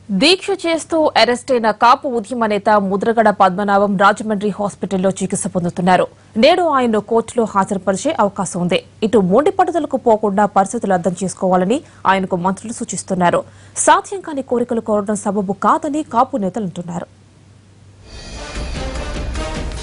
దీక్ష చేస్తూ అరెస్టైన కాపు ఉద్యమ నేత ముద్రగడ పద్మనాభం రాజమండ్రి హాస్పిటల్లో చికిత్స పొందుతున్నారు. నేడు ఆయన్ను కోర్టులో హాజరుపరిచే అవకాశం ఉంది. ఇటు మొండి పట్టుదలకు పోకుండా పరిస్థితులు అర్థం చేసుకోవాలని ఆయనకు మంత్రులు సూచిస్తున్నారు. సాధ్యం కాని కోరికలు కోరడం సబబు కాదని కాపు నేతలు అంటున్నారు.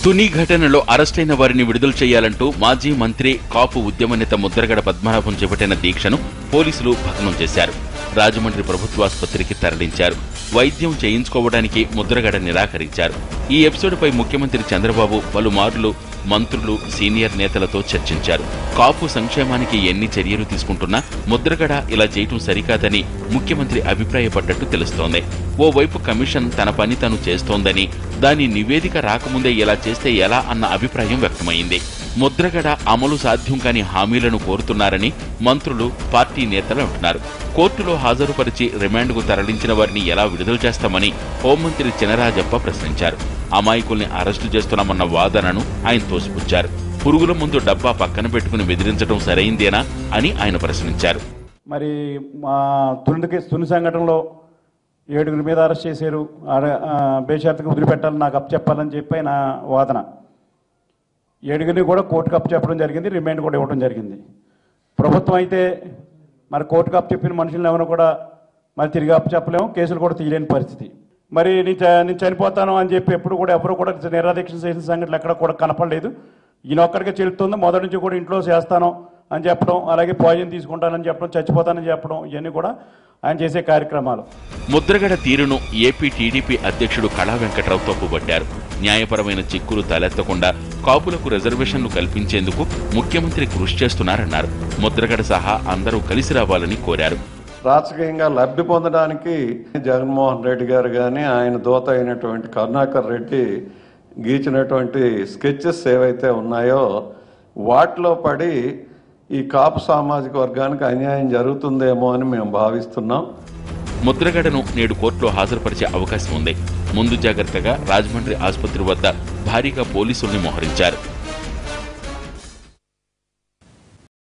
తుని ఘటనలో అరెస్టైన వారిని విడుదల చేయాలంటూ మాజీ మంత్రి కాపు ఉద్యమ నేత ముద్రగడ పద్మనాభం చేపట్టిన దీక్షను పోలీసులు భగ్నం చేశారు. రాజమండ్రి ప్రభుత్వాసుపత్రికి తరలించారు. వైద్యం చేయించుకోవడానికి ముద్రగడ నిరాకరించారు. ఈ ఎపిసోడ్పై ముఖ్యమంత్రి చంద్రబాబు పలుమార్లు మంత్రులు, సీనియర్ నేతలతో చర్చించారు. కాపు సంక్షేమానికి ఎన్ని చర్యలు తీసుకుంటున్నా ముద్రగడ ఇలా చేయటం సరికాదని ముఖ్యమంత్రి అభిప్రాయపడ్డట్టు తెలుస్తోంది. ఓవైపు కమిషన్ తన పని తను చేస్తోందని, దాని నివేదిక రాకముందే ఇలా చేస్తే ఎలా అన్న అభిప్రాయం వ్యక్తమైంది. ముద్రగడ అమలు సాధ్యం కాని హామీలను కోరుతున్నారని మంత్రులు, పార్టీ నేతలు అంటున్నారు. కోర్టులో హాజరుపరిచి రిమాండ్కు తరలించిన వారిని ఎలా విడుదల చేస్తామని హోంమంత్రి చినరాజప్ప ప్రశ్నించారు. అమాయకుల్ని అరెస్టు చేస్తున్నామన్న వాదనను ఆయన తోసిపుచ్చారు. పురుగుల ముందు డబ్బా పక్కన పెట్టుకుని బెదిరించడం సరైందేనా అని ఆయన ప్రశ్నించారు. మరి మా తుని సంఘటనలో 7 మీద అరెస్ట్ చేశారు. బేషరతుగా వదిలిపెట్టాలని నాకు అప్పచెప్పాలని చెప్పి ఆయన వాదన. 7 కూడా కోర్టుకు అప్పచెప్పడం జరిగింది. రిమాండ్ కూడా ఇవ్వడం జరిగింది. ప్రభుత్వం అయితే మరి కోర్టుకు అప్పచెప్పిన మనుషులను ఎవరు కూడా మరి తిరిగి అప్పచెప్పలేము, కేసులు కూడా తీయలేని పరిస్థితి. మరి నేను చనిపోతాను అని చెప్పి ఎవరు కూడా నిరాదీక్ష చేసిన సంఘటనలు ఎక్కడ కూడా కనపడలేదు. ఈయన ఒక్కడికే చెల్లుతుంది. మొదటి నుంచి కూడా ఇంట్లో చేస్తాను అని చెప్పడం, అలాగే పాయిజన్ తీసుకుంటానని చెప్పడం, చచ్చిపోతానని చెప్పడం, ఇవన్నీ కూడా ఆయన చేసే కార్యక్రమాలు. ముద్రగడ తీరును ఏపీ టీడీపీ అధ్యక్షుడు కళా వెంకట్రావు తప్పుపట్టారు. న్యాయపరమైన చిక్కులు తలెత్తకుండా కాపులకు రిజర్వేషన్లు కల్పించేందుకు ముఖ్యమంత్రి కృషి చేస్తున్నారన్నారు. ముద్రగడ సహా అందరూ కలిసి రావాలని కోరారు. రాజకీయంగా లబ్ధి పొందడానికి జగన్మోహన్ రెడ్డి గారు కానీ, ఆయన దూత అయినటువంటి కరుణాకర్ రెడ్డి గీచినటువంటి స్కెచెస్ ఏవైతే ఉన్నాయో వాటిలో పడి ఈ కాపు సామాజిక వర్గానికి అన్యాయం జరుగుతుందేమో అని మేము భావిస్తున్నాం. ముద్రగడను నేడు కోర్టులో హాజరుపరిచే అవకాశం ఉంది. ముందు జాగ్రత్తగా రాజమండ్రి ఆసుపత్రి వద్ద భారీగా పోలీసుల్ని మోహరించారు.